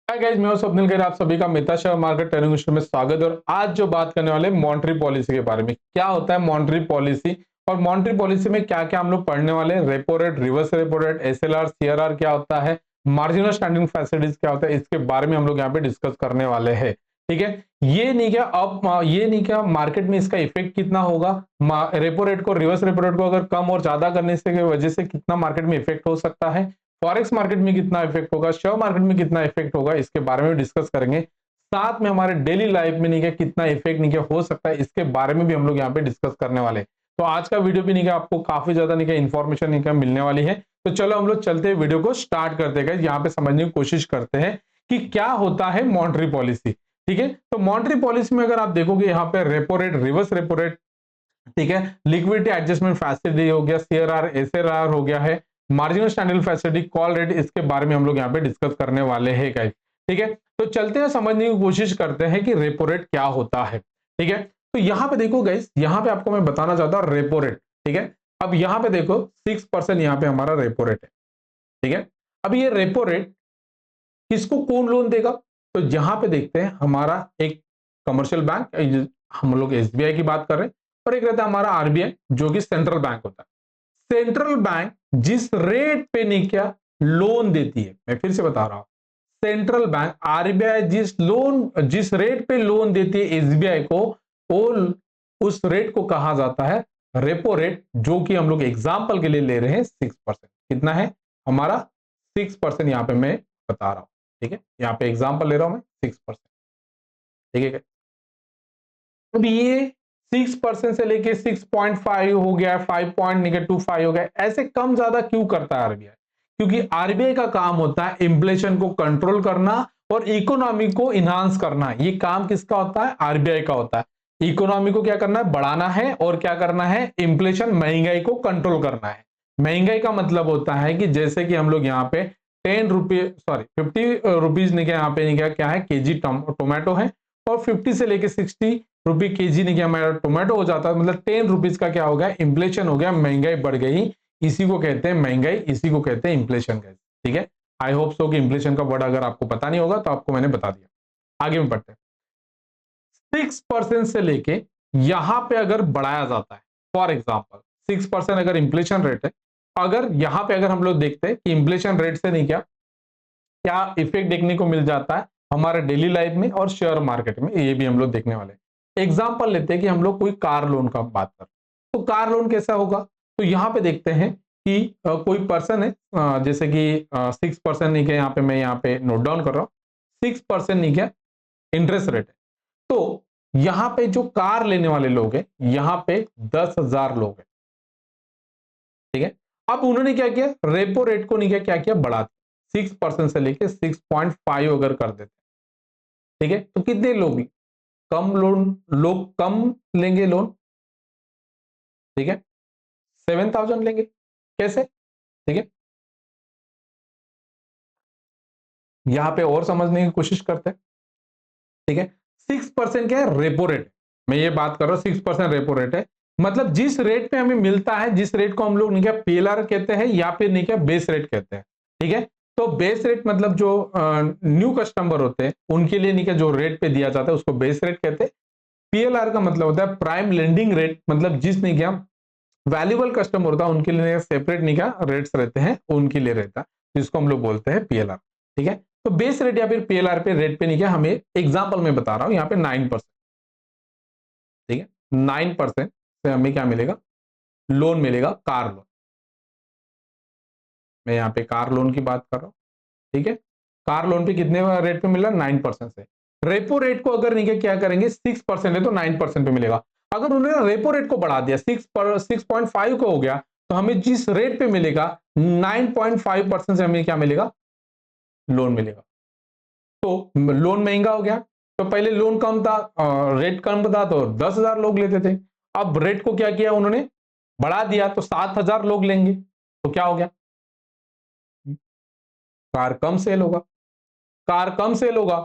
Hi guys, मैं हूं स्वप्निल खैर। आप सभी का मिता शेयर मार्केट ट्रेनिंग इंस्टीट्यूट में स्वागत है। और आज जो बात करने वाले मॉनेटरी पॉलिसी के बारे में, क्या होता है मॉनेटरी पॉलिसी और मॉनेटरी पॉलिसी में क्या क्या हम लोग पढ़ने वाले हैं। Repo rate, reverse repo rate, SLR, CRR क्या होता है, मार्जिनल स्टैंडिंग फैसिलिटीज क्या होता है, इसके बारे में हम लोग यहाँ पे डिस्कस करने वाले हैं। ठीक है, ये नहीं क्या अब ये नहीं क्या मार्केट में इसका इफेक्ट कितना होगा, रेपो रेट को, रिवर्स रेपो रेट को अगर कम और ज्यादा करने से वजह से कितना मार्केट में इफेक्ट हो सकता है, फॉरेक्स मार्केट में कितना इफेक्ट होगा, शेयर मार्केट में कितना इफेक्ट होगा, इसके बारे में डिस्कस करेंगे। साथ में हमारे डेली लाइफ में नहीं क्या कितना इफेक्ट नहीं क्या हो सकता है, इसके बारे में भी हम लोग यहाँ पे डिस्कस करने वाले हैं। तो आज का वीडियो भी नहीं क्या आपको काफी ज्यादा नहीं क्या इन्फॉर्मेशन नहीं क्या मिलने वाली है। तो चलो हम लोग चलते हैं, वीडियो को स्टार्ट करते हैं। यहाँ पे समझने की कोशिश करते हैं कि क्या होता है मॉनेटरी पॉलिसी। ठीक है, तो मॉनेटरी पॉलिसी में अगर आप देखोगे यहाँ पे repo rate, reverse repo rate, ठीक है, लिक्विडिटी एडजस्टमेंट फैसिलिटी हो गया, सीआरआर, एसएलआर हो गया है, marginal standard facility, call rate, इसके बारे में हम लोग यहाँ पे डिस्कस करने वाले हैं गाइस। ठीक है, तो चलते हैं, समझने की कोशिश करते हैं कि रेपो रेट क्या होता है। ठीक है, तो यहाँ पे देखो गाइस, यहाँ पे आपको मैं बताना चाहता हूँ रेपो रेट। ठीक है, अब यहाँ पे देखो 6% यहाँ पे हमारा रेपो रेट है। ठीक है, अब ये रेपो रेट किसको कौन लोन देगा, तो यहां पे देखते हैं हमारा एक कमर्शियल बैंक, हम लोग एसबीआई की बात कर रहे हैं, और एक रहता है हमारा आरबीआई जो कि सेंट्रल बैंक होता है। सेंट्रल बैंक जिस रेट पे नहीं क्या लोन देती है, मैं फिर से बता रहा हूं, सेंट्रल बैंक आरबीआई जिस रेट पे लोन देती है एसबीआई को, वो उस रेट को कहा जाता है रेपो रेट, जो कि हम लोग एग्जांपल के लिए ले रहे हैं 6%। कितना है हमारा 6%, यहां पे मैं बता रहा हूं। ठीक है, यहाँ पे एग्जांपल ले रहा हूं मैं 6%। ठीक है, अब ये 6% से लेके 6.5 हो गया, 5.25 हो गया, ऐसे कम ज्यादा क्यों करता है आरबीआई? क्योंकि आरबीआई का काम होता है इन्फ्लेशन को कंट्रोल करना और इकोनॉमी को इनहांस करना। ये काम किसका होता है? आरबीआई का होता है। इकोनॉमी को क्या करना है? बढ़ाना है, और क्या करना है? इन्फ्लेशन, महंगाई को कंट्रोल करना है। महंगाई का मतलब होता है कि जैसे कि हम लोग यहाँ पे 50 रुपीज यहाँ पे क्या है, केजी टोमेटो है, और 50 से लेके 60 रुपए केजी नहीं क्या हमारा टोमेटो हो जाता है, मतलब 10 रुपीज का क्या हो गया, इन्फ्लेशन हो गया, महंगाई बढ़ गई। इसी को कहते हैं महंगाई, इसी को कहते हैं इन्फ्लेशन। ठीक है, आई होप सो कि इन्फ्लेशन का वर्ड अगर आपको पता नहीं होगा तो आपको मैंने बता दिया। आगे में पढ़ते हैं। 6% से लेके यहां पे अगर बढ़ाया जाता है, फॉर एग्जाम्पल 6% अगर इन्फ्लेशन रेट है, अगर यहां पे अगर हम लोग देखते हैं कि इन्फ्लेशन रेट से नहीं क्या क्या इफेक्ट देखने को मिल जाता है हमारे डेली लाइफ में और शेयर मार्केट में, ये भी हम लोग देखने वाले हैं। एग्जांपल लेते हैं कि हम लोग कोई कार लोन का बात कर, तो कार लोन कैसा होगा, तो यहां पे देखते हैं कि कोई पर्सन है, जैसे कि 6% नहीं क्या, यहाँ पे मैं यहाँ पे नोट डाउन कर रहा हूँ, 6% नहीं क्या इंटरेस्ट रेट है। तो यहाँ पे जो कार लेने वाले लोग हैं, यहाँ पे 10,000 लोग हैं। ठीक है, अब उन्होंने क्या किया, रेपो रेट को नहीं क्या क्या किया, बढ़ा दिया, 6% से लेके 6.5 अगर कर देते। ठीक है, तो कितने लोग लोग कम लेंगे लोन? ठीक है, 7,000 लेंगे। कैसे? ठीक है, यहां पे और समझने की कोशिश करते हैं। ठीक है, 6% क्या है? Repo rate. मैं ये बात कर रहा हूं 6% रेपो रेट है, मतलब जिस रेट पे हमें मिलता है, जिस रेट को हम लोग नहीं क्या पीएलआर कहते हैं या फिर नहीं क्या बेस रेट कहते हैं। ठीक है, तो बेस रेट मतलब जो न्यू कस्टमर होते हैं उनके लिए नहीं क्या जो रेट पे दिया जाता है उसको बेस रेट कहते हैं। पीएलआर का मतलब होता है प्राइम लेंडिंग रेट, मतलब जिस नहीं क्या वैल्यूबल कस्टमर होता है उनके लिए सेपरेट नहीं क्या रेट्स रहते हैं, उनके लिए रहता है, जिसको हम लोग बोलते हैं पीएलआर। ठीक है, तो बेस रेट या फिर पीएलआर पे रेट पे नहीं क्या, हमें एग्जांपल में बता रहा हूं यहाँ पे 9%। ठीक है, 9% से हमें क्या मिलेगा, लोन मिलेगा, कार लोन। मैं यहाँ पे कार लोन की बात कर रहा हूँ। ठीक है, कार लोन पे कितने रेट पे मिल रहा है? 9% से। रेपो रेट को अगर नहीं क्या करेंगे, 6% है तो 9% पे मिलेगा। अगर उन्होंने रेपो रेट को बढ़ा दिया, 6.5 को हो गया, तो हमें जिस रेट पे मिलेगा 9.5% से हमें क्या मिलेगा, लोन मिलेगा। तो लोन महंगा हो गया, तो पहले लोन कम था, रेट कम था तो 10,000 लोग लेते थे। अब रेट को क्या किया उन्होंने, बढ़ा दिया, तो 7,000 लोग लेंगे, तो क्या हो गया, कार कम सेल होगा। कार कम सेल होगा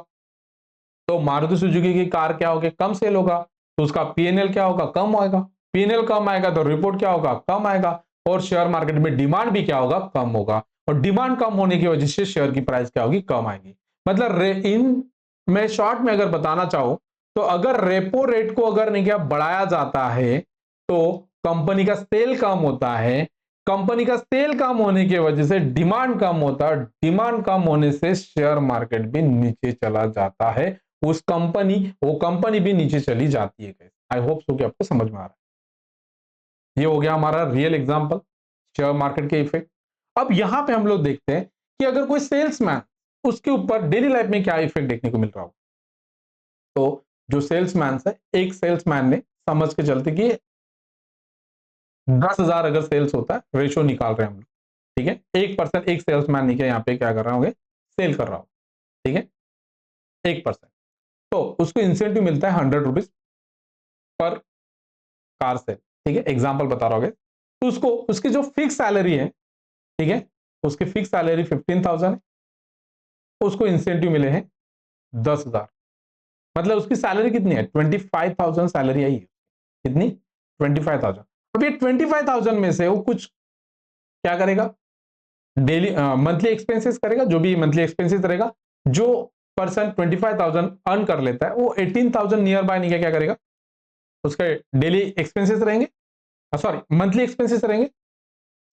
तो मारुति सुजुकी की कार क्या होगी, कम सेल होगा, तो उसका पीएनएल क्या होगा, कम आएगा। पीएनएल कम आएगा तो रिपोर्ट क्या होगा, कम आएगा, और शेयर मार्केट में डिमांड भी क्या होगा, कम होगा, और डिमांड कम होने की वजह से शेयर की प्राइस क्या होगी, कम आएगी। मतलब इन मैं शॉर्ट में अगर बताना चाहूं तो अगर रेपो रेट को अगर नहीं क्या बढ़ाया जाता है तो कंपनी का सेल कम होता है, कंपनी का सेल कम होने की वजह से डिमांड कम होता है, डिमांड कम होने से शेयर मार्केट भी नीचे चला जाता है, वो कंपनी भी नीचे चली जाती है। आई होप सो कि आपको समझ में आ रहा है। ये हो गया हमारा रियल एग्जांपल शेयर मार्केट के इफेक्ट। अब यहां पे हम लोग देखते हैं कि अगर कोई सेल्समैन, उसके ऊपर डेली लाइफ में क्या इफेक्ट देखने को मिल रहा हो। तो जो सेल्समैन है, एक सेल्समैन ने समझ के चलते कि 10,000 अगर सेल्स होता है, रेशो निकाल रहे हैं हम लोग, ठीक है, 1% एक सेल्समैन नहीं यहाँ पे क्या कर रहा होंगे, सेल कर रहा हो, ठीक है, 1%, तो उसको इंसेंटिव मिलता है 100 रुपीज पर कार सेल, ठीक है, एग्जाम्पल बता रहा होगे। तो उसको उसकी जो फिक्स सैलरी है, ठीक है, उसकी फिक्स सैलरी 15,000 है, उसको इंसेंटिव मिले हैं 10,000, मतलब उसकी सैलरी कितनी है, 25,000 सैलरी आई है, कितनी, 25,000। अब ये 25,000 में से वो कुछ क्या करेगा, डेली मंथली एक्सपेंसेस करेगा, जो भी मंथली एक्सपेंसेस रहेगा, जो पर्सन 25,000 अर्न कर लेता है वो 18,000 नियर बाय नहीं क्या करेगा, उसके डेली एक्सपेंसेस रहेंगे, सॉरी मंथली एक्सपेंसेस रहेंगे,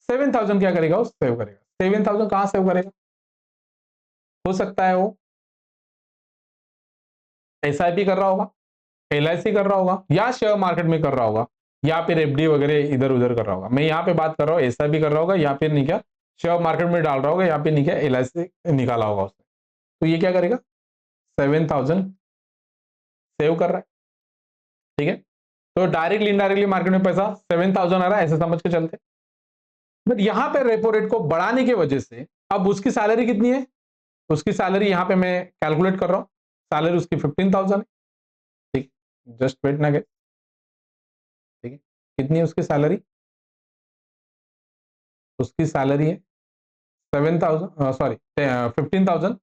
7,000 क्या करेगा, वो सेव करेगा। 7,000 कहां सेव करेगा, हो सकता है वो एसआईपी कर रहा होगा, एलआईसी कर रहा होगा, या शेयर मार्केट में कर रहा होगा, या फिर एफडी वगैरह इधर उधर कर रहा होगा। मैं यहाँ पे बात कर रहा हूँ एसआईपी कर रहा होगा, या फिर नहीं क्या शेयर मार्केट में डाल रहा होगा, या फिर नहीं क्या एलआईसी निकाला होगा उसने। तो ये क्या करेगा, 7,000 सेव कर रहा है, ठीक है। तो डायरेक्टली इनडायरेक्टली मार्केट में पैसा 7,000 आ रहा है, ऐसे समझ के चलते। बट यहां पे रेपो रेट को बढ़ाने की वजह से अब उसकी सैलरी कितनी है, उसकी सैलरी यहां पे मैं कैलकुलेट कर रहा हूं, सैलरी उसकी 15,000 है, ठीक, जस्ट वेट ना, ठीक है, कितनी है उसकी सैलरी, उसकी सैलरी है 7,000, सॉरी 15,000,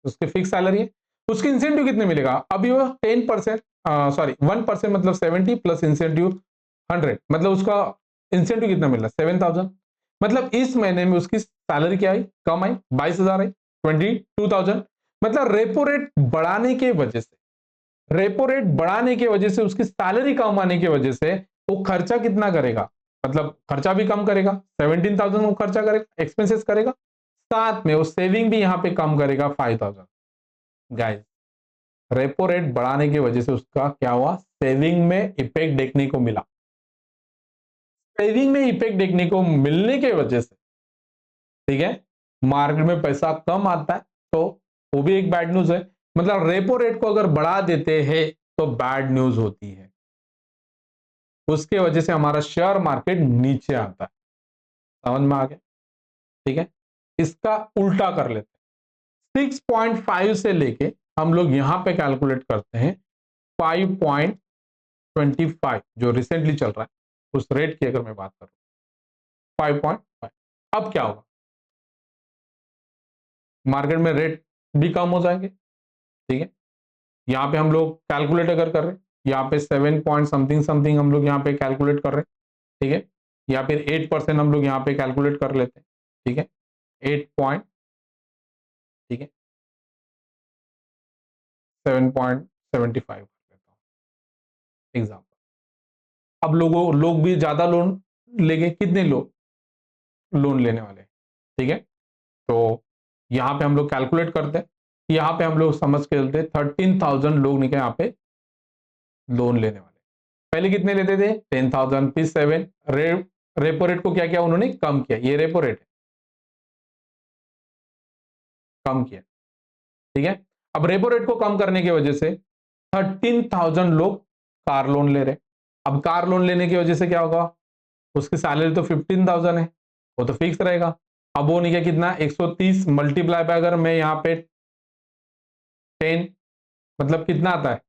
उसकी फिक्स सैलरी है। उसकी इंसेंटिव कितने मिलेगा, अभी वो 10%, सॉरी 1% मतलब 70 प्लस इंसेंटिव 100, मतलब उसका इंसेंटिव कितना मिल रहा है, 7,000। मतलब इस महीने में उसकी सैलरी क्या आई, कम आई, 22,000 आई, 22,000। मतलब रेपो रेट बढ़ाने की वजह से, रेपो रेट बढ़ाने की वजह से उसकी सैलरी कम आने की वजह से वो खर्चा कितना करेगा, मतलब खर्चा भी कम करेगा, 17,000 वो खर्चा करेगा, एक्सपेंसेस करेगा, साथ में वो सेविंग भी यहां पे कम करेगा 5,000। गाइस, रेपो रेट बढ़ाने की वजह से उसका क्या हुआ, सेविंग में इफेक्ट देखने को मिला। सेविंग में इफेक्ट देखने को मिलने की वजह से, ठीक है, मार्केट में पैसा कम आता है, तो वो भी एक बैड न्यूज है। मतलब रेपो रेट को अगर बढ़ा देते हैं तो बैड न्यूज होती है, उसके वजह से हमारा शेयर मार्केट नीचे आता है। समझ में आ गया, ठीक है। इसका उल्टा कर लेते हैं, 6.5 से लेके हम लोग यहां पे कैलकुलेट करते हैं 5.25, जो रिसेंटली चल रहा है उस रेट की अगर मैं बात करूं 5.5। अब क्या होगा, मार्केट में रेट भी कम हो जाएंगे, ठीक है। यहां पे हम लोग कैलकुलेट अगर कर रहे हैं, यहाँ पे 7 पॉइंट समथिंग समथिंग हम लोग यहाँ पे कैलकुलेट कर रहे हैं, ठीक है, या फिर 8% हम लोग यहाँ पे कैलकुलेट कर लेते हैं, ठीक है, 8 पॉइंट, ठीक है, 7.75 कर लेता हूँ एग्जाम्पल। अब लोग भी ज्यादा लोन लेंगे, कितने लोग लोन लेने वाले, ठीक है। तो यहाँ पे हम लोग कैलकुलेट करते हैं, यहाँ पे हम लोग समझ के चलते 13,000 लोग निकले यहाँ पे लोन लेने वाले। पहले कितने लेते थे, 10,000, फिर 7, रेपो रेट को क्या किया उन्होंने, कम किया, ये रेपो रेट है, कम किया, ठीक है। अब रेपो रेट को कम करने की वजह से 13,000 लोग कार लोन ले रहे। अब कार लोन लेने की वजह से क्या होगा, उसकी सैलरी तो 15,000 है, वो तो फिक्स रहेगा। अब वो नहीं क्या कितना, 130 मल्टीप्लाई बाय, अगर मैं यहाँ पे 10, मतलब कितना आता है,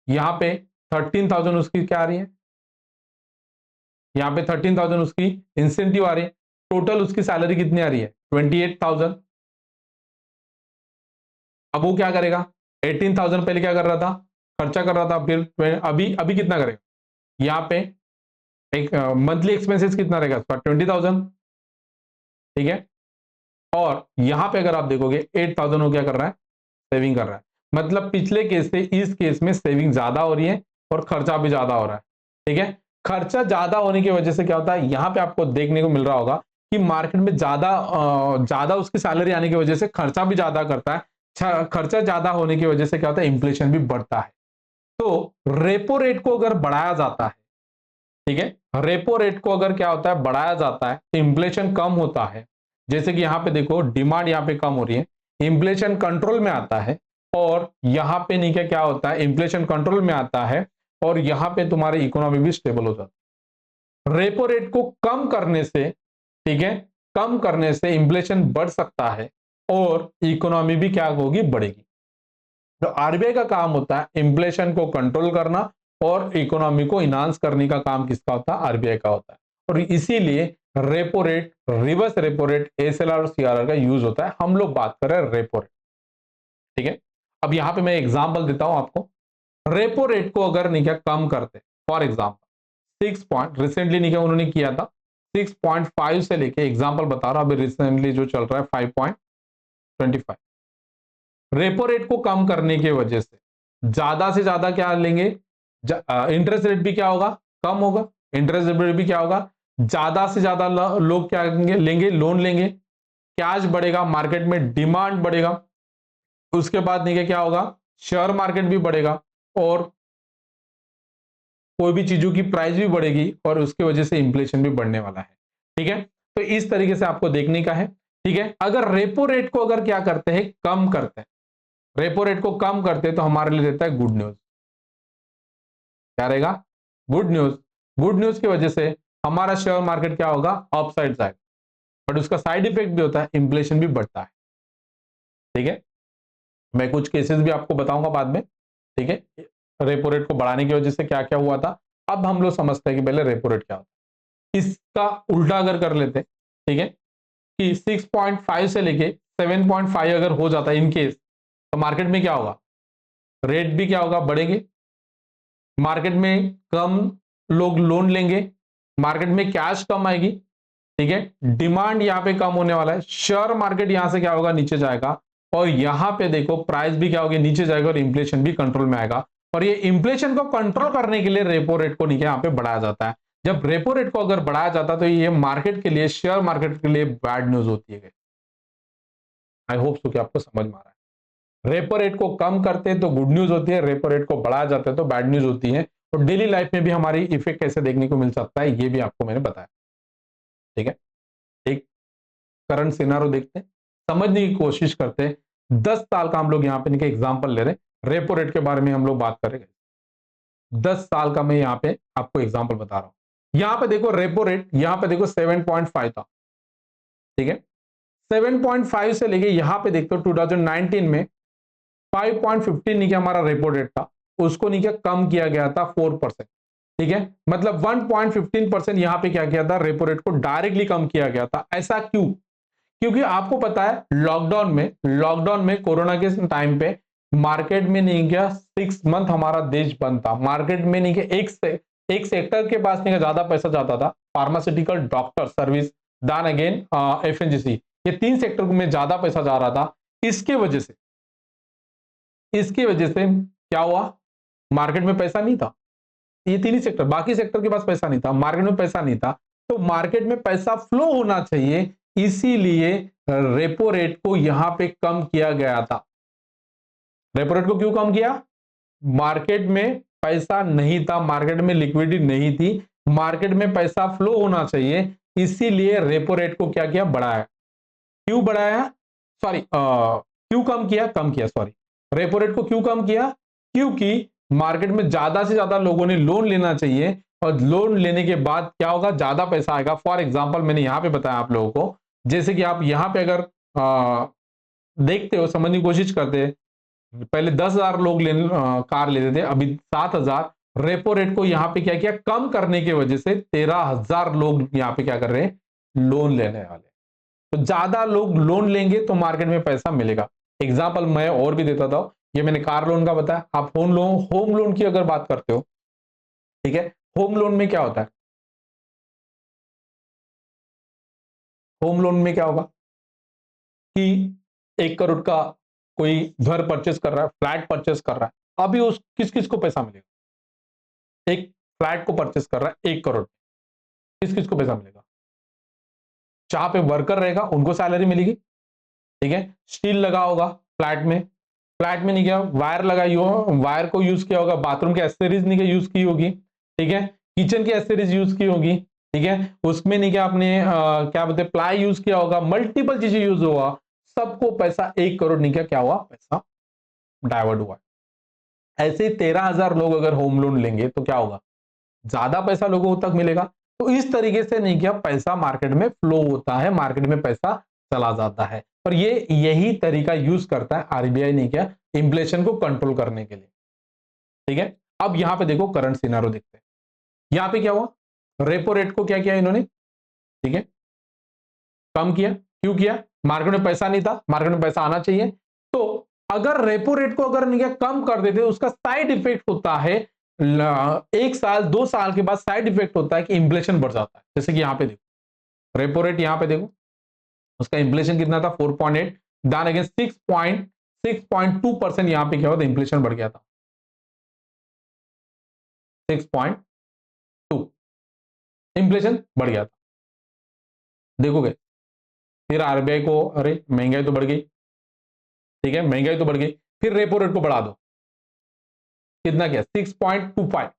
यहाँ पे 13,000 उसकी क्या आ रही है, यहाँ पे 13,000 उसकी इंसेंटिव आ रही है, टोटल उसकी सैलरी कितनी आ रही है, 28,000। अब वो क्या करेगा, 18,000 पहले क्या कर रहा था, खर्चा कर रहा था, फिर अभी अभी कितना करेगा, यहाँ पे एक मंथली एक्सपेंसेस कितना रहेगा उसका, 20,000, ठीक है। और यहां पे अगर आप देखोगे 8,000 वो क्या कर रहा है, सेविंग कर रहा है। मतलब पिछले केस से इस केस में सेविंग ज्यादा हो रही है और खर्चा भी ज्यादा हो रहा है। ठीक है, खर्चा ज्यादा होने की वजह से क्या होता है, यहां पे आपको देखने को मिल रहा होगा कि मार्केट में ज्यादा उसकी सैलरी आने की वजह से खर्चा भी ज्यादा करता है। खर्चा ज्यादा होने की वजह से क्या होता है, इंफ्लेशन भी बढ़ता है। तो रेपो रेट को अगर बढ़ाया जाता है, ठीक है, रेपो रेट को अगर क्या होता है, बढ़ाया जाता है, तो इंफ्लेशन कम होता है। जैसे कि यहां पे देखो, डिमांड यहां पे कम हो रही है, इंफ्लेशन कंट्रोल में आता है, और यहां पे नीचे क्या होता है, इंफ्लेशन कंट्रोल में आता है, और यहां पे तुम्हारी इकोनॉमी भी स्टेबल हो जाती है। रेपो रेट को कम करने से, ठीक है, कम करने से इंफ्लेशन बढ़ सकता है और इकोनॉमी भी क्या होगी, बढ़ेगी। तो आरबीआई का काम होता है इंफ्लेशन को कंट्रोल करना और इकोनॉमी को इनहांस करने का काम किसका होता है, आरबीआई का होता है। और इसीलिए repo rate, reverse repo rate, SLR और सीआरआर का यूज होता है। हम लोग बात कर रहे हैं रेपो रेट। ठीक है, अब यहां पे मैं एग्जांपल देता हूं आपको। रेपो रेट को अगर नहीं क्या कम करते, फॉर एग्जांपल 6 पॉइंट रिसेंटली नहीं क्या उन्होंने किया था, 6.5 से लेके, एग्जांपल बता रहा हूं, अभी रिसेंटली जो चल रहा है 5.25। रेपो रेट को कम करने की वजह से ज्यादा से ज्यादा क्या लेंगे, इंटरेस्ट रेट भी क्या होगा, कम होगा। इंटरेस्ट रेट भी क्या होगा, ज्यादा से ज्यादा लोग क्या लेंगे, लोन लेंगे, कैश बढ़ेगा, मार्केट में डिमांड बढ़ेगा। उसके बाद नहीं क्या होगा, शेयर मार्केट भी बढ़ेगा, और कोई भी चीजों की प्राइस भी बढ़ेगी, और उसकी वजह से इंफ्लेशन भी बढ़ने वाला है। ठीक है, तो इस तरीके से आपको देखने का है। ठीक है, अगर रेपो रेट को अगर क्या करते हैं, कम करते हैं, रेपो रेट को कम करते तो हमारे लिए रहता है गुड न्यूज। क्या रहेगा, गुड न्यूज। गुड न्यूज की वजह से हमारा शेयर मार्केट क्या होगा, अपसाइड जाएगा। बट उसका साइड इफेक्ट भी होता है, इंफ्लेशन भी बढ़ता है। ठीक है, मैं कुछ केसेस भी आपको बताऊंगा बाद में। ठीक है, रेपो रेट को बढ़ाने की वजह से क्या क्या हुआ था। अब हम लोग समझते हैं कि पहले रेपो रेट क्या होता है। इसका उल्टा अगर कर लेते, ठीक है, कि 6.5 से लेके 7.5 अगर हो जाता है इन केस, तो मार्केट में क्या होगा, रेट भी क्या होगा, बढ़ेंगे। मार्केट में कम लोग लोन लेंगे, मार्केट में कैश कम आएगी। ठीक है, डिमांड यहां पे कम होने वाला है, शेयर मार्केट यहां से क्या होगा, नीचे जाएगा, और यहां पे देखो प्राइस भी क्या होगी, नीचे जाएगा, और इंफ्लेशन भी कंट्रोल में आएगा। और ये इंफ्लेशन को कंट्रोल करने के लिए रेपो रेट को नीचे यहां पे बढ़ाया जाता है। जब रेपो रेट को अगर बढ़ाया जाता है तो ये मार्केट के लिए, शेयर मार्केट के लिए बैड न्यूज होती है। आई होप सो कि आपको समझ में आ रहा है। रेपो रेट को कम करते हैं तो गुड न्यूज होती है, रेपो रेट को बढ़ाया जाता है तो बैड न्यूज होती है। और डेली लाइफ में भी हमारी इफेक्ट कैसे देखने को मिल सकता है, ये भी आपको मैंने बताया। ठीक है, एक करंट सिनारो देखते हैं, समझने की कोशिश करते हैं। 10 साल का हम लोग यहाँ पे एग्जांपल ले रहे हैं, रेपो रेट के बारे में हम लोग बात करेंगे। 10 साल का मैं यहाँ पे आपको एग्जांपल बता रहा हूं। यहाँ पे देखो रेपो रेट, यहाँ पे देखो 7.5 था। ठीक है, 7.5 से लेके यहाँ पे देखते हो 2019 में 5.15 नीचे हमारा रेपो रेट था, उसको नीचे कम किया गया था 4%। ठीक है, मतलब 1.15% यहां पे क्या किया था, रेपो रेट को डायरेक्टली कम किया गया था। ऐसा क्यों, क्योंकि आपको पता है लॉकडाउन में कोरोना के टाइम पे मार्केट में नहीं गया, 6 मंथ हमारा देश बंद था। मार्केट में नहीं गया, एक सेक्टर के पास नहीं ज्यादा पैसा जाता था, फार्मास्यूटिकल, डॉक्टर, सर्विस, दान अगेन एफएनजीसी, ये 3 सेक्टर में ज्यादा पैसा जा रहा था। इसकी वजह से क्या हुआ, मार्केट में पैसा नहीं था। ये 3 ही सेक्टर, बाकी सेक्टर के पास पैसा नहीं था, मार्केट में पैसा नहीं था। तो मार्केट में पैसा फ्लो होना चाहिए, इसीलिए रेपो रेट को यहां पे कम किया गया था। रेपो रेट को क्यों कम किया, मार्केट में पैसा नहीं था, मार्केट में लिक्विडिटी नहीं थी, मार्केट में पैसा फ्लो होना चाहिए, इसीलिए रेपो रेट को क्या किया, बढ़ाया। क्यों बढ़ाया, सॉरी क्यों कम किया सॉरी, रेपो रेट को क्यों कम किया, क्योंकि मार्केट में ज्यादा से ज्यादा लोगों ने लोन लेना चाहिए, और लोन लेने के बाद क्या होगा, ज्यादा पैसा आएगा। फॉर एग्जांपल मैंने यहां पे बताया आप लोगों को, जैसे कि आप यहां पे अगर देखते हो, समझने की कोशिश करते हैं, पहले 10,000 लोग कार लेते थे, अभी 7,000। रेपो रेट को यहां पे क्या किया, कम करने की वजह से 13,000 लोग यहां पे क्या कर रहे हैं, लोन लेने वाले। तो ज्यादा लोग लोन लेंगे तो मार्केट में पैसा मिलेगा। एग्जाम्पल मैं और भी देता था, ये मैंने कार लोन का बताया। आप होम लोन की अगर बात करते हो, ठीक है, होम लोन में क्या होता है, होम लोन में क्या होगा कि 1 करोड़ का कोई घर परचेस कर रहा है, फ्लैट परचेस कर रहा है, अभी उस किस किस को पैसा मिलेगा? एक फ्लैट को परचेस कर रहा है 1 करोड़, किस किस को पैसा मिलेगा? जहां पे वर्कर रहेगा उनको सैलरी मिलेगी, ठीक है। स्टील लगा होगा फ्लैट में, फ्लैट में नहीं क्या वायर लगाई हो, वायर को यूज किया होगा, बाथरूम के एसेसरीज नहीं क्या यूज की होगी, ठीक है, किचन की एसेसरीज यूज की होगी, ठीक है, उसमें नहीं क्या आपने क्या बोलते प्लाई यूज किया होगा, मल्टीपल चीजें यूज हुआ, सबको पैसा 1 करोड़ नहीं क्या हुआ, पैसा डाइवर्ट हुआ। ऐसे ही 13,000 लोग अगर होम लोन लेंगे तो क्या होगा, ज्यादा पैसा लोगों तक मिलेगा। तो इस तरीके से नहीं क्या पैसा मार्केट में फ्लो होता है, मार्केट में पैसा चला जाता है। और ये यही तरीका यूज करता है आरबीआई नहीं क्या, इन्फ्लेशन को कंट्रोल करने के लिए, ठीक है। अब यहां पे देखो करंट सिनारो देखते हैं, यहां पे क्या हुआ, रेपो रेट को क्या किया इन्होंने, ठीक है, कम किया। क्यों किया? मार्केट में पैसा नहीं था, मार्केट में पैसा आना चाहिए। तो अगर रेपो रेट को अगर नहीं कम कर देते, उसका साइड इफेक्ट होता है 1 साल 2 साल के बाद साइड इफेक्ट होता है कि इंफ्लेशन बढ़ जाता है। जैसे कि यहां पे देखो रेपो रेट, यहां पे देखो उसका इंफ्लेशन कितना था 4.8, दान अगेंस्ट 6.2%, यहां पे क्या होता इंफ्लेशन बढ़ गया था 6.2, इंफ्लेशन बढ़ गया था। देखोगे फिर आरबीआई को अरे महंगाई तो बढ़ गई, ठीक है, महंगाई तो बढ़ गई, फिर रेपो रेट को बढ़ा दो, कितना क्या 6.25।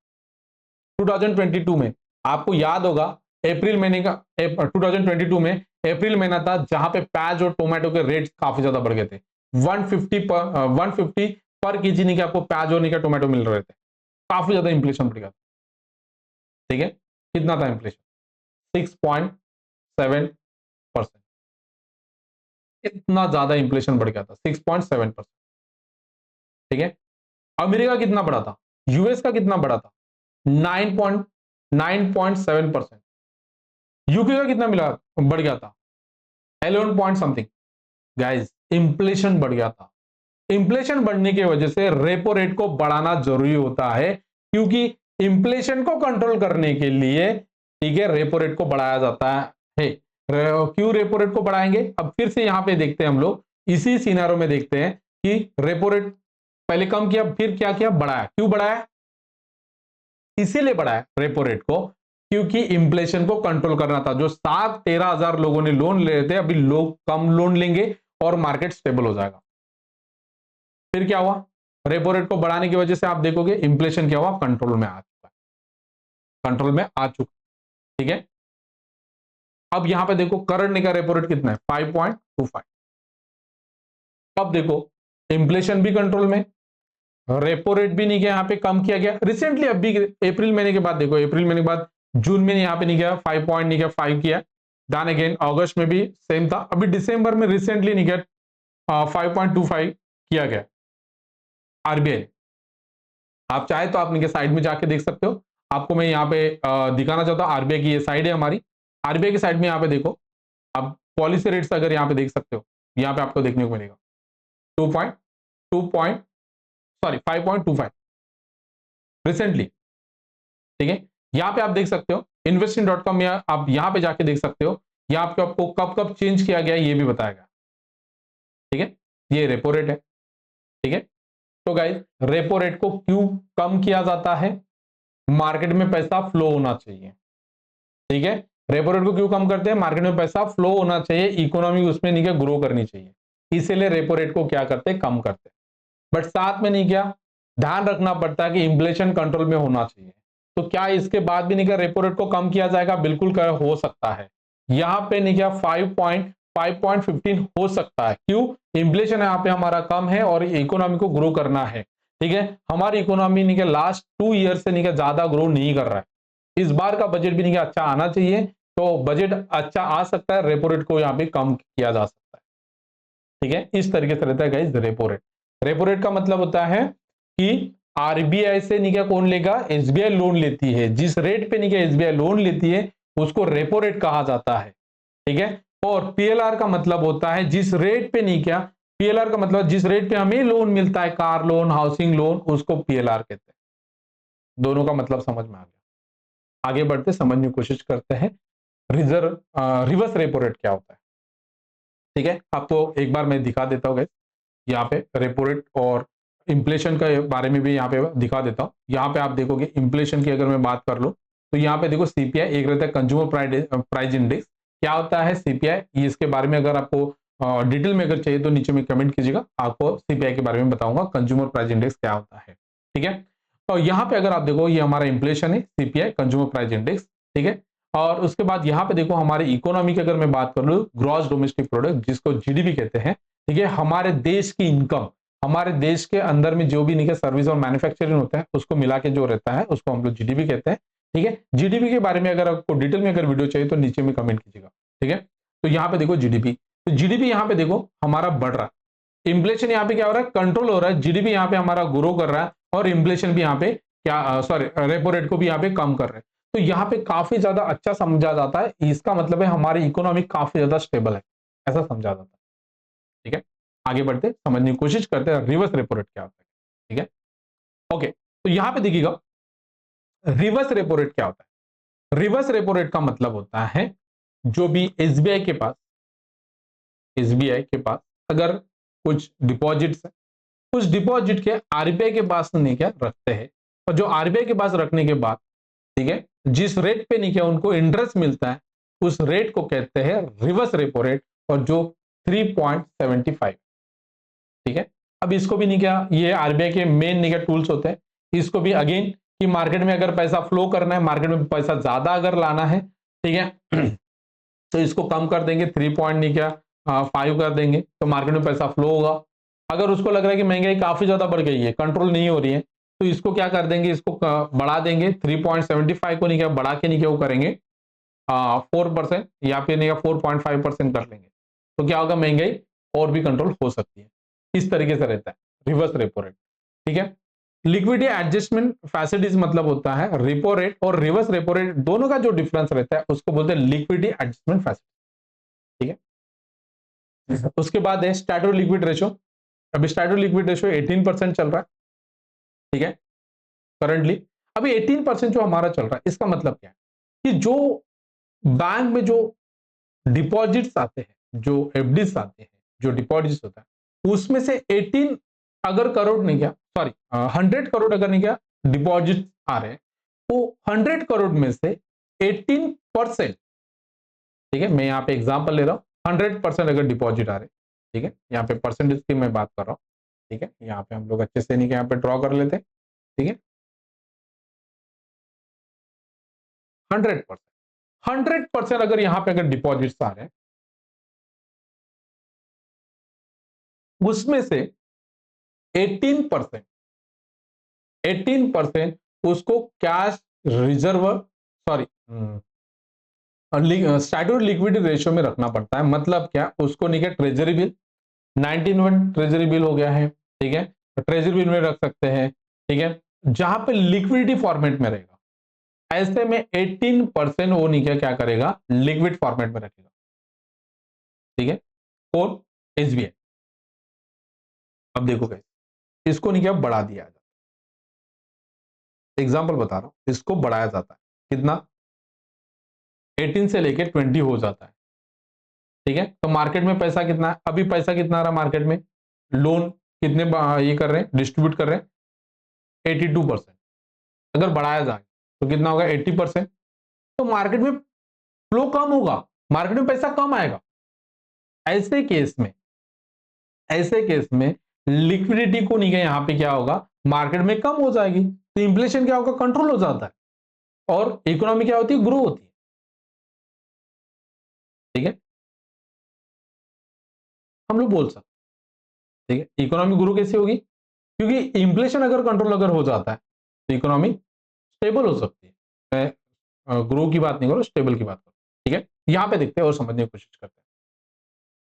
2022 में आपको याद होगा अप्रैल महीने का 2022 में अप्रैल महीना था जहां पे प्याज और टोमेटो के रेट्स काफी ज्यादा बढ़ गए थे। 150 पर केजी नहीं कि आपको प्याज और नहीं का टोमेटो मिल रहे थे, काफी ज्यादा इंफ्लेशन बढ़ गया, ठीक है। कितना था इंफ्लेशन? 6.7%, इतना ज्यादा इंफ्लेशन बढ़ गया था 6.7%, ठीक है। अमेरिका कितना बढ़ा था, यूएस का कितना बढ़ा था 9.7%, यूके का कितना मिला बढ़ गया था 11 पॉइंट समथिंग। गाइस इंफ्लेशन बढ़ गया था, इंफ्लेशन बढ़ने की वजह से रेपो रेट को बढ़ाना जरूरी होता है, क्योंकि इंफ्लेशन को कंट्रोल करने के लिए, ठीक है, रेपो रेट को बढ़ाया जाता है। क्यों रेपो रेट को बढ़ाएंगे? अब फिर से यहां पे देखते हैं हम लोग, इसी सिनारो में देखते हैं कि रेपो रेट पहले कम किया, फिर क्या किया, बढ़ाया। क्यों बढ़ाया? इसीलिए बढ़ाया रेपो रेट को क्योंकि इंफ्लेशन को कंट्रोल करना था। जो 13,000 लोगों ने लोन ले रहे थे, अभी लोग कम लोन लेंगे और मार्केट स्टेबल हो जाएगा। फिर क्या हुआ, रेपो रेट को बढ़ाने की वजह से आप देखोगे इंफ्लेशन क्या हुआ, कंट्रोल में आ चुका है, कंट्रोल में आ चुका, ठीक है। अब यहां पे देखो करंट का रेपो रेट कितना है 5.25। अब देखो इंफ्लेशन भी कंट्रोल में, रेपो रेट भी नहीं किया, यहां पे कम किया गया रिसेंटली। अभी अप्रैल महीने के बाद देखो, अप्रैल महीने के बाद जून में यहां पे नहीं किया 5 पॉइंट नहीं किया 5 किया, देन अगेन अगस्त में भी सेम था, अभी दिसंबर में रिसेंटली नहीं किया 5.25 किया गया आरबीआई। आप चाहे तो आप इनके साइड में जाके देख सकते हो, आपको मैं यहाँ पे दिखाना चाहता हूँ। आरबीआई की ये साइड है हमारी, आरबीआई की साइड में यहाँ पे देखो, आप पॉलिसी रेट्स अगर यहाँ पे देख सकते हो, यहाँ पे आपको देखने को मिलेगा 2 पॉइंट सॉरी 5.25 रिसेंटली, ठीक है। यहाँ पे आप देख सकते हो investing.com में, आप यहाँ पे जाके देख सकते हो, यहाँ आपको कब कब चेंज किया गया ये भी बताया गया, ठीक है। ये रेपो रेट है, ठीक है। तो गाइस रेपो रेट को क्यों कम किया जाता है? मार्केट में पैसा फ्लो होना चाहिए, ठीक है। रेपो रेट को क्यों कम करते हैं? मार्केट में पैसा फ्लो होना चाहिए, इकोनॉमी उसमें नहीं क्या ग्रो करनी चाहिए, इसीलिए रेपो रेट को क्या करते हैं, कम करते हैं। बट साथ में नहीं क्या ध्यान रखना पड़ता है कि इंफ्लेशन कंट्रोल में होना चाहिए। तो क्या इसके बाद भी नहीं क्या रेपो रेट को कम किया जाएगा? बिल्कुल कर हो सकता है, यहां पे नहीं क्या 5.15 हो सकता है। क्यों? इंफ्लेशन यहाँ पे हमारा कम है और इकोनॉमी को ग्रो करना है, ठीक है। हमारी इकोनॉमी नहीं क्या लास्ट 2 ईयर से नहीं क्या ज्यादा ग्रो नहीं कर रहा है, इस बार का बजट भी नहीं क्या अच्छा आना चाहिए, तो बजट अच्छा आ सकता है, रेपो रेट को यहाँ पे कम किया जा सकता है, ठीक है। इस तरीके से रहता है guys repo rate. Repo rate का मतलब होता है कि आरबीआई से नहीं क्या कौन लेगा, एसबीआई लोन लेती है, जिस रेट पे नहीं क्या एसबीआई लोन लेती है उसको रेपो रेट कहा जाता है, ठीक है। और पीएलआर का मतलब होता है जिस रेट पे नहीं क्या, पीएलआर का मतलब जिस रेट पे हमें लोन मिलता है, कार लोन, हाउसिंग लोन, उसको पीएलआर कहते हैं। दोनों का मतलब समझ में आ गया। आगे बढ़ते समझने की कोशिश करते हैं रिजर्व रिवर्स रेपो रेट क्या होता है, ठीक है। आपको एक बार मैं दिखा देता हूँ गाइस, यहाँ पे रेपो रेट और इन्फ्लेशन के बारे में भी यहाँ पे दिखा देता हूँ। यहाँ पे आप देखोगे इन्फ्लेशन की अगर मैं बात कर लूँ तो यहाँ पे देखो सीपीआई एक रहता है कंज्यूमर प्राइस इंडेक्स। क्या होता है सीपीआई, ये इसके बारे में अगर आपको डिटेल में अगर चाहिए तो नीचे में कमेंट कीजिएगा, आपको सीपीआई के बारे में बताऊंगा कंज्यूमर प्राइस इंडेक्स क्या होता है। ठीक है, और यहाँ पे अगर आप देखो ये हमारा इन्फ्लेशन है, सीपीआई कंज्यूमर प्राइस इंडेक्स। ठीक है, और उसके बाद यहाँ पे देखो हमारी इकोनॉमी की अगर मैं बात कर लूँ, ग्रॉस डोमेस्टिक प्रोडक्ट जिसको जीडीपी कहते हैं। ठीक है, हमारे देश की इनकम, हमारे देश के अंदर में जो भी नहीं सर्विस और मैन्युफैक्चरिंग होता है उसको मिला के जो रहता है उसको हम लोग जीडीपी कहते हैं। ठीक है, जीडीपी के बारे में अगर आपको डिटेल में अगर वीडियो चाहिए तो नीचे में कमेंट कीजिएगा। ठीक है, तो यहाँ पे देखो जीडीपी, तो जीडीपी यहाँ पे देखो हमारा बढ़ रहा है, इन्फ्लेशन यहाँ पे क्या हो रहा है, कंट्रोल हो रहा है, जीडीपी यहाँ पे हमारा ग्रो कर रहा है और इन्फ्लेशन भी यहाँ पे क्या सॉरी रेपो रेट को भी यहाँ पे कम कर रहे हैं। तो यहाँ पे काफी ज्यादा अच्छा समझा जाता है, इसका मतलब है हमारी इकोनॉमी काफी ज्यादा स्टेबल है, ऐसा समझा जाता है। ठीक है, आगे बढ़ते समझने की कोशिश करते हैं रिवर्स रेपो रेट क्या होता है। ठीक है, ओके, तो यहां पे देखिएगा रिवर्स रेपो रेट क्या होता है। रिवर्स रेपो रेट का मतलब होता है जो भी एसबीआई के पास अगर कुछ डिपॉजिट्स है, कुछ डिपॉजिट के आरबीआई के पास नहीं क्या रखते हैं, और जो आरबीआई के पास रखने के बाद ठीक है जिस रेट पे नहीं क्या उनको इंटरेस्ट मिलता है उस रेट को कहते हैं रिवर्स रेपो रेट, और जो 3.75। ठीक है, अब इसको भी नहीं क्या ये आरबीआई के मेन नहीं क्या टूल्स होते हैं, इसको भी अगेन कि मार्केट में अगर पैसा फ्लो करना है, मार्केट में पैसा ज्यादा अगर लाना है, ठीक है तो इसको कम कर देंगे, 3 पॉइंट नहीं क्या 5 कर देंगे तो मार्केट में पैसा फ्लो होगा। अगर उसको लग रहा है कि महंगाई काफी ज्यादा बढ़ गई है, कंट्रोल नहीं हो रही है, तो इसको क्या कर देंगे, इसको बढ़ा देंगे, 3.75 को नहीं क्या बढ़ा के नहीं क्या वो करेंगे 4% या फिर नहीं क्या 4.5% कर लेंगे, तो क्या होगा महंगाई और भी कंट्रोल हो सकती है। इस तरीके से रहता है रिवर्स रेपो रेट। ठीक है, लिक्विडिटी एडजस्टमेंट फैसिलिटीज मतलब होता है रेपो रेट और रिवर्स रेपो रेट दोनों का जो डिफरेंस रहता है उसको बोलते हैं लिक्विडिटी एडजस्टमेंट फैसिलिटी। ठीक है, उसके बाद है स्टैट्यूटरी लिक्विड रेशो। अभी स्टैट्यूटरी लिक्विड रेशो 18% चल रहा है। ठीक है, करंटली अभी 18% जो हमारा चल रहा है इसका मतलब क्या है कि जो बैंक में जो डिपॉजिट्स आते हैं, जो एफडीज आते हैं, जो डिपॉजिट्स होता है उसमें से 18 अगर करोड़ नहीं क्या सॉरी 100 करोड़ अगर नहीं क्या डिपॉजिट आ रहे हैं, तो 100 करोड़ में से 18%, ठीक है मैं यहाँ पे एग्जांपल ले रहा हूँ, 100% अगर डिपॉजिट आ रहे हैं, ठीक है यहाँ पे परसेंटेज की मैं बात कर रहा हूँ। ठीक है, यहाँ पे हम लोग अच्छे से नहीं क्या यहाँ पे ड्रॉ कर लेते हैं। ठीक है, 100%, 100% अगर यहाँ पे अगर डिपॉजिट्स आ रहे हैं उसमें से 18%, 18% उसको cash reserve sorry statutory liquidity ratio में रखना पड़ता है। मतलब क्या, उसको नहीं क्या ट्रेजरी बिल 19 ट्रेजरी बिल हो गया है, ठीक है ट्रेजरी बिल में रख सकते हैं। ठीक है, जहां पे लिक्विडिटी फॉर्मेट में रहेगा, ऐसे में 18% वो नहीं क्या करेगा लिक्विड फॉर्मेट में रखेगा। ठीक है, कौन, एसबीआई। अब देखो कैसे इसको नहीं क्या बढ़ा दिया जाता, एग्जाम्पल बता रहा हूं, इसको बढ़ाया जाता है कितना, 18 से लेके 20 हो जाता है। ठीक है, तो मार्केट में पैसा कितना है, अभी पैसा कितना आ रहा है मार्केट में, लोन कितने ये कर रहे हैं डिस्ट्रीब्यूट कर रहे हैं 82%। अगर बढ़ाया जाए तो कितना होगा 80%, तो मार्केट में फ्लो कम होगा, मार्केट में पैसा कम आएगा। ऐसे केस में, ऐसे केस में लिक्विडिटी को नहीं, यहां पे क्या होगा मार्केट में कम हो जाएगी, तो इंफ्लेशन क्या होगा कंट्रोल हो जाता है और इकोनॉमी क्या होती है ग्रो होती है। ठीक है, हम लोग बोल सकते, ठीक है इकोनॉमी ग्रो कैसे होगी, क्योंकि इंफ्लेशन अगर कंट्रोल अगर हो जाता है तो इकोनॉमी स्टेबल हो सकती है। मैं ग्रो की बात नहीं करो, स्टेबल की बात करो। ठीक है, यहां पे देखते हैं और समझने की कोशिश करते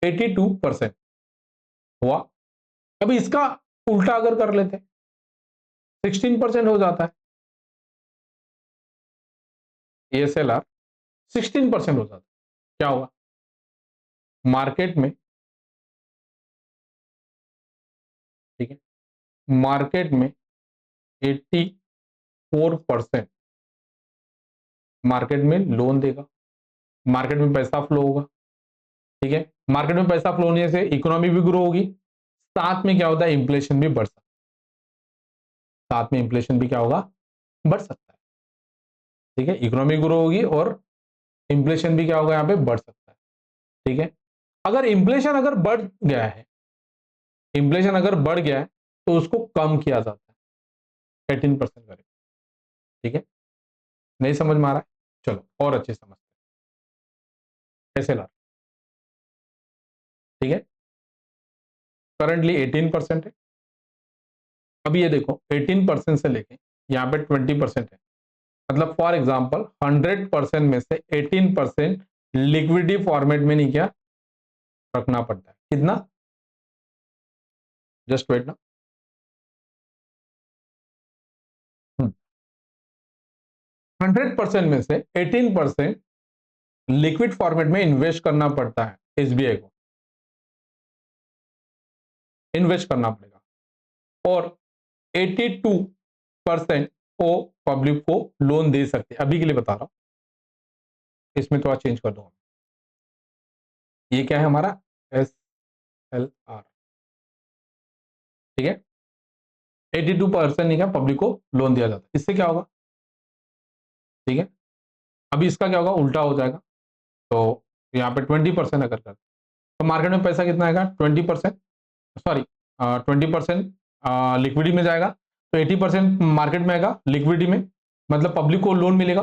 हैं। 82% हुआ, अभी इसका उल्टा अगर कर लेते हैं 16% हो जाता है, एएसएलआर 16% हो जाता है, क्या होगा मार्केट में, ठीक है मार्केट में 84% मार्केट में लोन देगा, मार्केट में पैसा फ्लो होगा। ठीक है, मार्केट में पैसा फ्लो होने से इकोनॉमी भी ग्रो होगी, साथ में क्या होता है, इन्फ्लेशन भी बढ़ सकता है, साथ में इन्फ्लेशन भी क्या होगा, बढ़ सकता है। ठीक है, इकोनॉमी ग्रो होगी और इन्फ्लेशन भी क्या होगा, यहाँ पे बढ़ सकता है। ठीक है, अगर इन्फ्लेशन अगर बढ़ गया है, इन्फ्लेशन अगर बढ़ गया है तो उसको कम किया जाता है 18% करें। ठीक है, नहीं समझ में आ रहा है, चलो और अच्छे समझते हैं कैसे ला। ठीक है, करंटली 18% है। अभी ये देखो 18% से लेके यहाँ पे 20% है, मतलब फॉर एग्जाम्पल 100% में से 18% लिक्विडिटी फॉर्मेट में नहीं क्या रखना पड़ता है, कितना, जस्ट वेट ना। 100% में से 18% लिक्विड फॉर्मेट में इन्वेस्ट करना पड़ता है, एसबीआई को इन्वेस्ट करना पड़ेगा, और 82% को पब्लिक को लोन दे सकते हैं। अभी के लिए बता रहा हूं, इसमें थोड़ा चेंज कर दूंगा। ये क्या है हमारा, SLR। ठीक है, 82% नहीं क्या पब्लिक को लोन दिया जाता है, इससे क्या होगा। ठीक है, अभी इसका क्या होगा, उल्टा हो जाएगा। तो यहाँ पे 20% अगर करते तो मार्केट में पैसा कितना आएगा, 20%, सॉरी 20% लिक्विडिटी में जाएगा, तो 80% मार्केट में आएगा लिक्विडिटी में, मतलब पब्लिक को लोन मिलेगा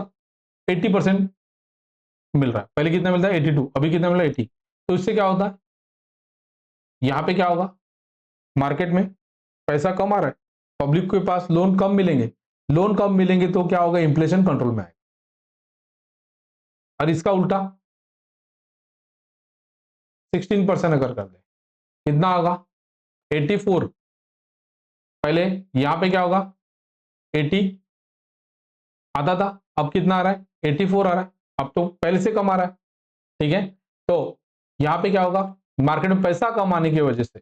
80% मिल रहा है। पहले कितना मिलता है 82, अभी कितना मिल रहा है 80। तो इससे क्या होता है, यहाँ पे क्या होगा, मार्केट में पैसा कम आ रहा है, पब्लिक के पास लोन कम मिलेंगे, लोन कम मिलेंगे तो क्या होगा, इन्फ्लेशन कंट्रोल में आएगा। और इसका उल्टा 16% अगर कर दे, कितना होगा, 84। पहले यहां पे क्या होगा, 80 आता था, अब कितना आ रहा है, 84 आ रहा है, अब तो पहले से कम आ रहा है। ठीक है, तो यहां पे क्या होगा, मार्केट में पैसा कम आने की वजह से,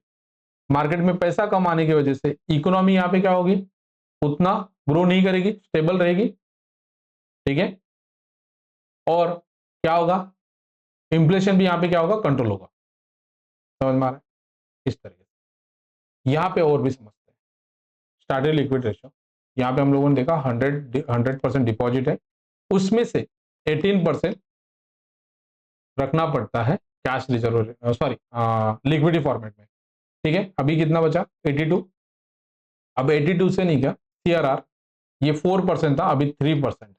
मार्केट में पैसा कम आने की वजह से इकोनॉमी यहां पे क्या होगी, उतना ग्रो नहीं करेगी, स्टेबल रहेगी। ठीक है, और क्या होगा, इंफ्लेशन भी यहां पे क्या होगा, कंट्रोल होगा। समझ में आ रहा है, इस तरीके से यहां पे और भी समझते हैं। स्टार्टेड लिक्विड रेशियो, यहाँ पे हम लोगों ने देखा 100% डिपॉजिट है, उसमें से 18% रखना पड़ता है cash reserve, sorry liquidity format में। ठीक है, अभी कितना बचा 82, अब 82 से नहीं क्या, सीआरआर ये 4% था, अभी 3%,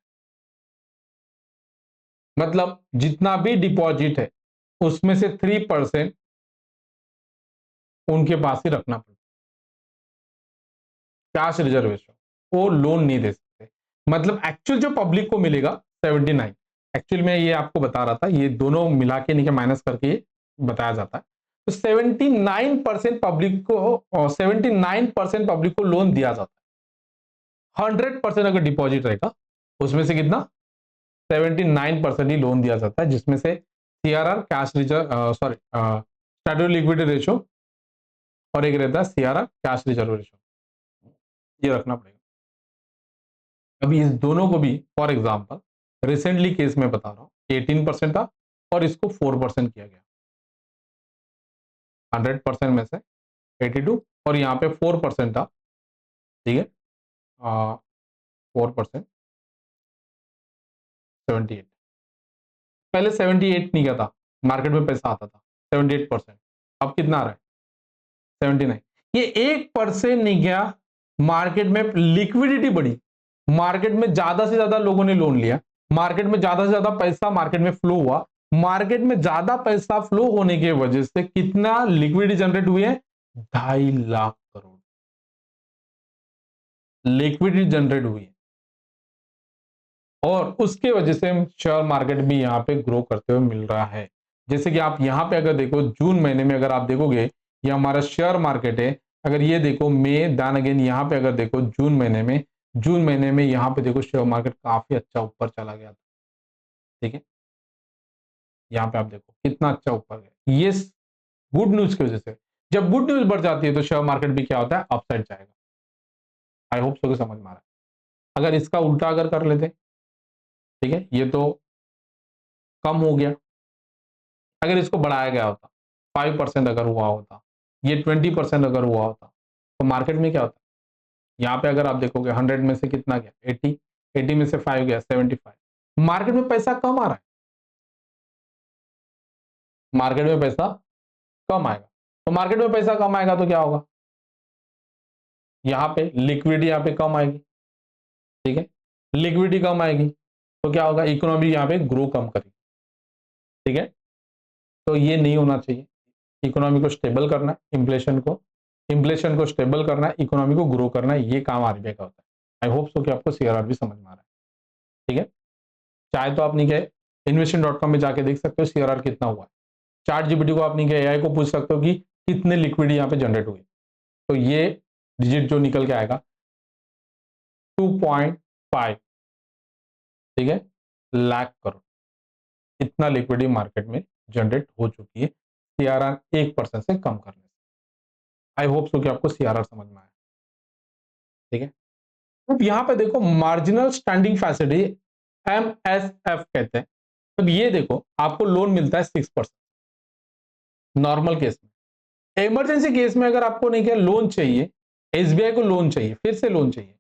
मतलब जितना भी डिपॉजिट है उसमें से 3% उनके पास ही रखना पड़ता है कैश रिजर्वेशन, वो लोन नहीं दे सकते। मतलब एक्चुअल जो पब्लिक को मिलेगा 79, एक्चुअल में ये आपको बता रहा था, ये दोनों मिला के नहीं माइनस करके बताया जाता है। तो 79% पब्लिक को, 79% पब्लिक को लोन दिया जाता है। 100% अगर डिपॉजिट रहेगा उसमें से कितना, 79% ही लोन दिया जाता है, जिसमें से CRR cash reserve, sorry statutory liquidity ratio, और एक रहता है सीआरआर कैश रिजर्व रेशियो, ये रखना पड़ेगा। अभी इस दोनों को भी फॉर एग्जांपल रिसेंटली केस में बता रहा हूं, 18% था और इसको 4% किया गया, 100% में से 82 और यहाँ पे 4% था। ठीक है, 4%, 78, पहले 78 नहीं किया था, मार्केट में पैसा आता था 78%, अब कितना आ रहा है 79। ये 1% नहीं गया, मार्केट में लिक्विडिटी बढ़ी, मार्केट में ज्यादा से ज्यादा लोगों ने लोन लिया, मार्केट में ज्यादा से ज्यादा पैसा मार्केट में फ्लो हुआ, मार्केट में ज्यादा पैसा फ्लो होने की वजह से कितना लिक्विडिटी जनरेट हुई है, 2.5 लाख करोड़ लिक्विडिटी जनरेट हुई है। और उसके वजह से शेयर मार्केट भी यहाँ पे ग्रो करते हुए मिल रहा है। जैसे कि आप यहाँ पे अगर देखो जून महीने में अगर आप देखोगे, ये हमारा शेयर मार्केट है, अगर ये देखो मई दान अगेन, यहाँ पे अगर देखो जून महीने में यहाँ पे देखो शेयर मार्केट काफी अच्छा ऊपर चला गया था। ठीक है, यहाँ पे आप देखो कितना अच्छा ऊपर गया, ये गुड न्यूज की वजह से। जब गुड न्यूज बढ़ जाती है तो शेयर मार्केट भी क्या होता है, अपसाइड जाएगा। आई होप सो समझ में आ रहा है। अगर इसका उल्टा अगर कर लेते, ठीक है, ये तो कम हो गया, अगर इसको बढ़ाया गया होता 5% अगर हुआ होता, ये 20% अगर हुआ होता तो मार्केट में क्या होता? यहाँ पे अगर आप देखोगे 100 में से कितना गया? 80, 80 में से 5 गया 75। मार्केट में पैसा कम आ रहा है, मार्केट में पैसा कम आएगा। तो मार्केट में पैसा कम आएगा तो क्या होगा? यहाँ पे लिक्विडिटी यहाँ पे कम आएगी, ठीक है, लिक्विडिटी कम आएगी तो क्या होगा? इकोनॉमी यहाँ पे ग्रो कम करेगी, ठीक है। तो ये नहीं होना चाहिए। इकोनॉमी को स्टेबल करना है, इन्फ्लेशन को स्टेबल करना है, इकोनॉमी को ग्रो करना है, ये काम आरबीआई का होता है। आई होप सो कि आपको सीआरआर भी समझ में आ रहा है, ठीक है। चाहे तो आप नहीं कहे इन्वेस्टमेंट.com में जाके देख सकते हो सीआरआर कितना हुआ है। चार्ट जीपीटी को आप नहीं कहे एआई को पूछ सकते हो कि कितने लिक्विडिटी यहाँ पे जनरेट हुई। तो ये डिजिट जो निकल के आएगा 2.5, ठीक है, लाख करोड़, इतना लिक्विडिटी मार्केट में जनरेट हो चुकी है सीआरआर 1% से कम करने से। आई होप सो कि आपको सीआरआर समझ में आया, ठीक है। अब यहाँ पे देखो मार्जिनल स्टैंडिंग फैसिलिटी MSF कहते हैं। अब ये देखो आपको लोन मिलता है 6% नॉर्मल केस में। इमरजेंसी केस में अगर आपको नहीं क्या लोन चाहिए, एसबीआई को लोन चाहिए, फिर से लोन चाहिए,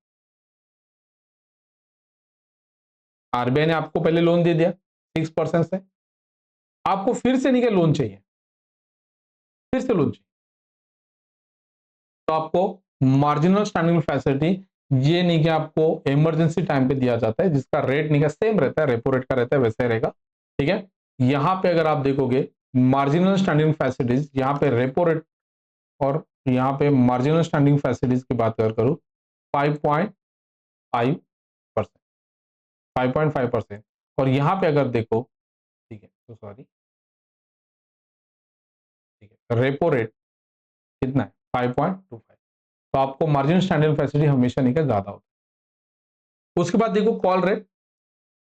आरबीआई ने आपको पहले लोन दे दिया 6% से, आपको फिर से नहीं क्या लोन चाहिए, फिर से लोन चाहिए, तो आपको मार्जिनल स्टैंडिंग फैसिलिटी ये नहीं कि आपको इमरजेंसी टाइम पे दिया जाता है, जिसका रेट नहीं का सेम रहता है, रेपो रेट का रहता है, वैसे रहेगा, ठीक है। यहां पे अगर आप देखोगे मार्जिनल स्टैंडिंग फैसिलिटीज, यहां पे रेपो रेट और यहां पे मार्जिनल स्टैंडिंग फैसिलिटीज की बात अगर करूं 5.5%, 5.5%। और यहां पे अगर देखो, ठीक है, तो सॉरी, ठीक है, रेपो रेट कितना है? 5.25। तो आपको मार्जिनल स्टैंडिंग फैसिलिटी हमेशा नहीं का ज्यादा होता है। उसके बाद देखो कॉल रेट।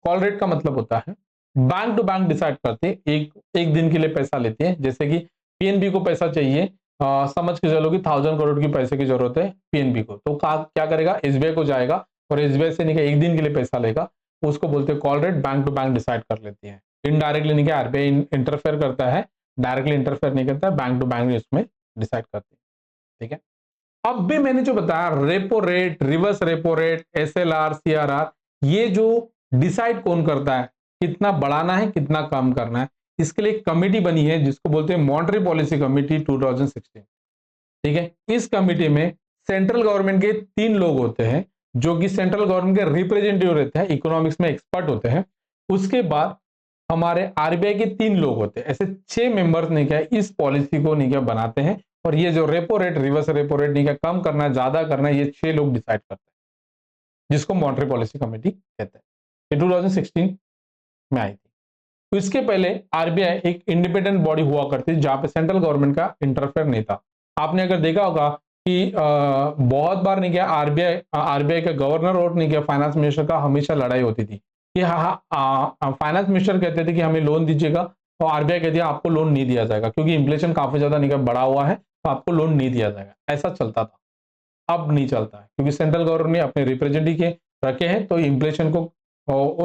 कॉल रेट का मतलब होता है बैंक टू बैंक डिसाइड करते हैं, एक दिन के लिए पैसा लेते हैं। जैसे कि पीएनबी को पैसा चाहिए, समझ के चलो कि 1000 करोड़ की पैसे की जरूरत है पीएनबी को, तो क्या करेगा? एसबीआई को जाएगा और एसबीआई से निकल एक दिन के लिए पैसा लेगा, उसको बोलते हैं call rate. Bank to bank decide कर लेते हैं, इनडायरेक्टली नहीं, आरबीआई इंटरफेयर करता है, डायरेक्टली इंटरफेयर नहीं करता, बैंक टू बैंक इसमें डिसाइड करते हैं, ठीक है। अब भी मैंने जो बताया repo rate, reverse repo rate, SLR, CRR, ये जो डिसाइड कौन करता है कितना बढ़ाना है कितना कम करना है, इसके लिए एक कमेटी बनी है जिसको बोलते हैं मॉनेटरी पॉलिसी कमेटी 2016, ठीक है। इस कमेटी में सेंट्रल गवर्नमेंट के 3 लोग होते हैं जो कि सेंट्रल गवर्नमेंट के रिप्रेजेंटेटिव रहते हैं, इकोनॉमिक्स में एक्सपर्ट होते हैं। उसके बाद हमारे आरबीआई के 3 लोग होते हैं। ऐसे 6 मेंबर्स ने क्या इस पॉलिसी को नहीं क्या बनाते हैं, और ये जो repo rate, reverse repo rate नहीं क्या कम करना ज्यादा करना, ये 6 लोग डिसाइड करते हैं, जिसको मॉनेटरी पॉलिसी कमेटी कहते हैं। ये 2016 में आई थी। तो इसके पहले आरबीआई एक इंडिपेंडेंट बॉडी हुआ करती थी जहां पे सेंट्रल गवर्नमेंट का इंटरफेयर नहीं था। आपने अगर देखा होगा कि बहुत बार नहीं किया आरबीआई आरबीआई का गवर्नर और नहीं किया फाइनेंस मिनिस्टर का हमेशा लड़ाई होती थी कि हाँ, फाइनेंस मिनिस्टर कहते थे कि हमें लोन दीजिएगा, तो आरबीआई कहती है आपको लोन नहीं दिया जाएगा क्योंकि इन्फ्लेशन काफी ज्यादा नहीं बढ़ा हुआ है, तो आपको लोन नहीं दिया जाएगा। ऐसा चलता था। अब नहीं चलता है क्योंकि सेंट्रल गवर्नमेंट ने अपने रिप्रेजेंटेटिव के रखे हैं, तो इन्फ्लेशन को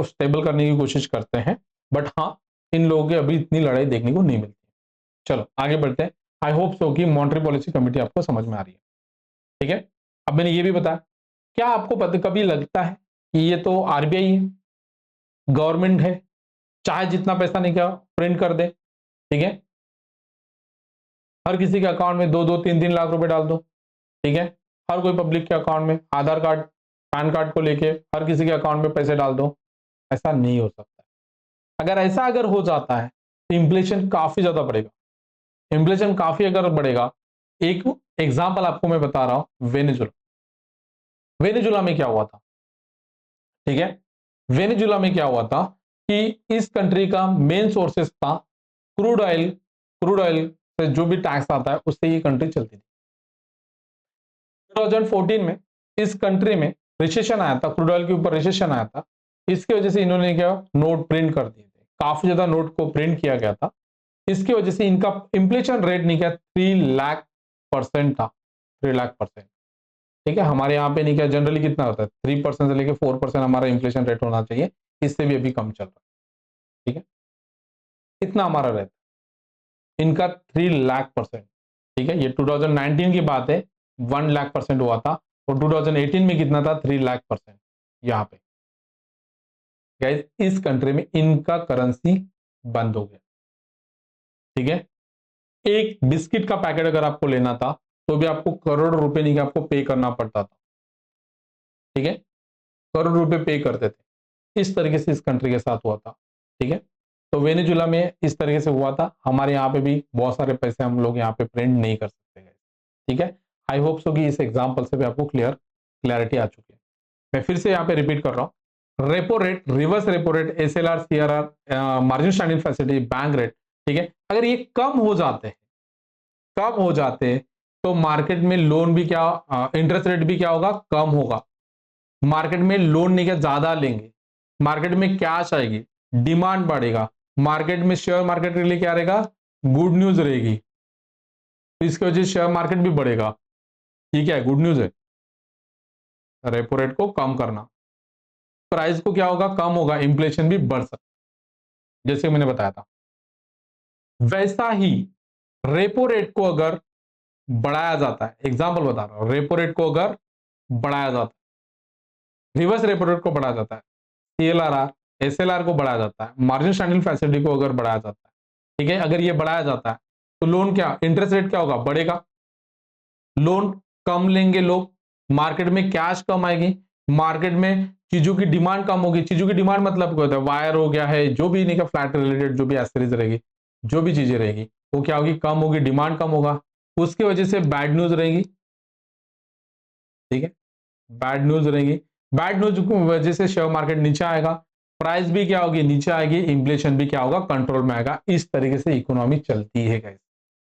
स्टेबल करने की कोशिश करते हैं। बट हाँ, इन लोगों की अभी इतनी लड़ाई देखने को नहीं मिलती। चलो आगे बढ़ते हैं। आई होप सो कि मॉनेटरी पॉलिसी कमेटी आपको समझ में आ रही है, ठीक है। अब मैंने ये भी बताया, क्या आपको पता कभी लगता है कि ये तो आरबीआई है, गवर्नमेंट है, चाहे जितना पैसा नहीं क्या प्रिंट कर दे, ठीक है, हर किसी के अकाउंट में 2-2, 3-3 लाख रुपए डाल दो, ठीक है, हर कोई पब्लिक के अकाउंट में आधार कार्ड, पैन कार्ड को लेके हर किसी के अकाउंट में पैसे डाल दो? ऐसा नहीं हो सकता। अगर ऐसा अगर हो जाता है तो इन्फ्लेशन काफी ज्यादा बढ़ेगा। इन्फ्लेशन काफी अगर बढ़ेगा, एक एग्जांपल आपको मैं बता रहा हूं, वेनेजुला। वेनेजुला में क्या हुआ था, ठीक है, वेनेजुला में क्या हुआ था कि इस कंट्री का मेन सोर्सेस था क्रूड ऑयल। क्रूड ऑयल से जो भी टैक्स आता है उससे ये कंट्री चलती थी। 2014 में इस कंट्री में रिसेशन आया था, क्रूड ऑयल के ऊपर रिसेशन आया था। इसकी वजह से इन्होंने क्या नोट प्रिंट कर दिए थे, काफी ज्यादा नोट को प्रिंट किया गया था। इसकी वजह से इनका इन्फ्लेशन रेट नहीं क्या 3 लाख% था, 3 लाख%, ठीक है। हमारे यहाँ पे नहीं क्या जनरली कितना होता है 3% से लेकर 4% हमारा इन्फ्लेशन रेट होना चाहिए, इससे भी अभी कम चल रहा है, ठीक है, इतना हमारा रहता है। इनका 3 लाख%। ठीक है, ये 2019 की बात है, 1 लाख % हुआ था, और 2018 में कितना था, 3 लाख %। यहाँ पे गाइस इस कंट्री में इनका करेंसी बंद हो गया। ठीक है, एक बिस्किट का पैकेट अगर आपको लेना था तो भी आपको करोड़ रुपए नहीं, आपको पे करना पड़ता था। ठीक है, करोड़ रुपए पे करते थे। इस तरीके से इस कंट्री के साथ हुआ था। ठीक है, तो वेनेजुला में इस तरीके से हुआ था। हमारे यहाँ पे भी बहुत सारे पैसे हम लोग यहाँ पे प्रिंट नहीं कर सकते हैं। ठीक है, आई होप सो कि इस एग्जाम्पल से भी आपको क्लैरिटी आ चुकी है। मैं फिर से यहाँ पे रिपीट कर रहा हूँ, repo rate, reverse repo rate, SLR, CRR, margin standing facility, bank rate, ठीक है, अगर ये कम हो जाते हैं, तो मार्केट में लोन भी क्या, इंटरेस्ट रेट भी क्या होगा, कम होगा। मार्केट में लोन नहीं, क्या ज्यादा लेंगे, मार्केट में कैश आएगी, डिमांड बढ़ेगा, मार्केट में शेयर मार्केट के लिए क्या रहेगा, गुड न्यूज रहेगी, तो इसकी वजह से शेयर मार्केट भी बढ़ेगा। ये क्या है, गुड न्यूज है। रेपो रेट को कम करना, प्राइस को क्या होगा, कम होगा, इंफ्लेशन भी बढ़ सकता है, जैसे मैंने बताया था। वैसा ही रेपो रेट को अगर बढ़ाया जाता है, एग्जांपल बता रहा हूं, रेपो रेट को अगर बढ़ाया जाता है, रिवर्स रेपो रेट को बढ़ाया जाता है, CLR, SLR को बढ़ाया जाता है, मार्जिन स्टैंडिंग फैसिलिटी को अगर बढ़ाया जाता है, ठीक है, अगर ये बढ़ाया जाता है तो लोन क्या, इंटरेस्ट रेट क्या होगा, बढ़ेगा, लोन कम लेंगे लोग, मार्केट में कैश कम आएगी, मार्केट में चीजों की डिमांड कम होगी। चीजों की डिमांड मतलब क्या होता है, वायर हो गया है, जो भी नहीं का फ्लैट रिलेटेड जो भी एसेसरीज रहेगी, जो भी चीजें रहेगी, वो क्या होगी, कम होगी, डिमांड कम होगा, उसकी वजह से बैड न्यूज रहेगी। ठीक है, बैड न्यूज रहेगी, बैड न्यूज की वजह से शेयर मार्केट नीचे आएगा, प्राइस भी क्या होगी, नीचे आएगी, इंफ्लेशन भी क्या होगा, कंट्रोल में आएगा। इस तरीके से इकोनॉमी चलती है गाइस।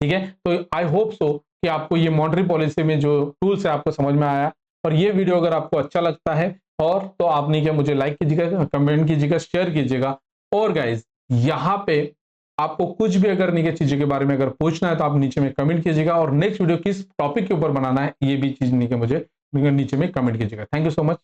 ठीक है, तो आई होप सो कि आपको ये मॉनेटरी पॉलिसी में जो टूल्स है आपको समझ में आया, और ये वीडियो अगर आपको अच्छा लगता है और तो आपने क्या, मुझे लाइक कीजिएगा, कमेंट कीजिएगा, शेयर कीजिएगा। और गाइस यहाँ पे आपको कुछ भी अगर नहीं चीजों के बारे में अगर पूछना है तो आप नीचे में कमेंट कीजिएगा, और नेक्स्ट वीडियो किस टॉपिक के ऊपर बनाना है ये भी चीज नहीं मुझे नीचे में कमेंट कीजिएगा। Thank you so much.